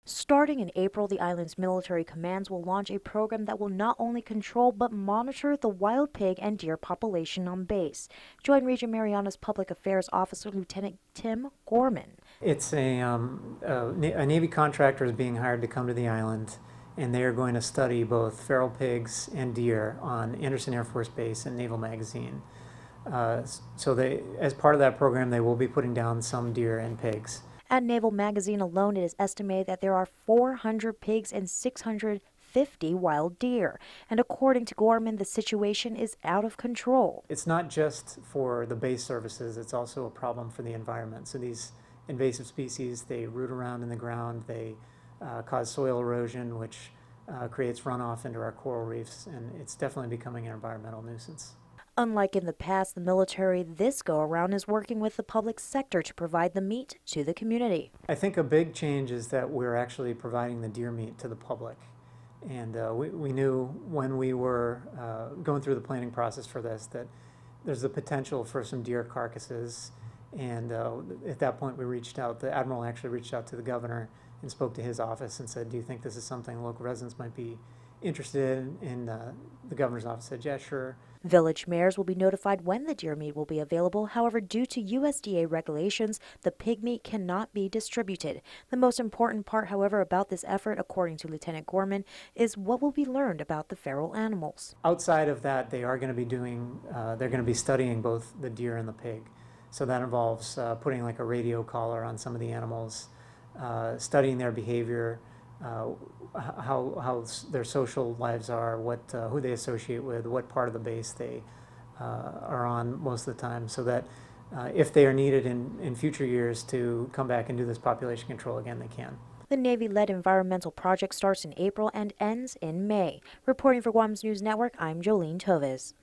Starting in April, the island's military commands will launch a program that will not only control but monitor the wild pig and deer population on base. Join Region Mariana's Public Affairs Officer Lieutenant Tim Gorman. It's a Navy contractor is being hired to come to the island, and they are going to study both feral pigs and deer on Andersen Air Force Base and Naval Magazine. As part of that program, they will be putting down some deer and pigs. At Naval Magazine alone, it is estimated that there are 400 pigs and 650 wild deer. And according to Gorman, the situation is out of control. It's not just for the base services, it's also a problem for the environment. So these invasive species, they root around in the ground, they cause soil erosion, which creates runoff into our coral reefs, and it's definitely becoming an environmental nuisance. Unlike in the past, the military this go-around is working with the public sector to provide the meat to the community. I think a big change is that we're actually providing the deer meat to the public. And we knew when we were going through the planning process for this that there's the potential for some deer carcasses. And at that point we reached out, the Admiral actually reached out to the governor and spoke to his office and said, do you think this is something local residents might be interested in? And the governor's office said, yeah, sure. Village mayors will be notified when the deer meat will be available. However, due to USDA regulations, the pig meat cannot be distributed. The most important part, however, about this effort, according to Lieutenant Gorman, is what will be learned about the feral animals. Outside of that, they are going to be they're going to be studying both the deer and the pig. So that involves putting like a radio collar on some of the animals, studying their behavior, how their social lives are, who they associate with, what part of the base they are on most of the time, so that if they are needed in future years to come back and do this population control again, they can. The Navy-led environmental project starts in April and ends in May. Reporting for Guam's News Network, I'm Jolene Toves.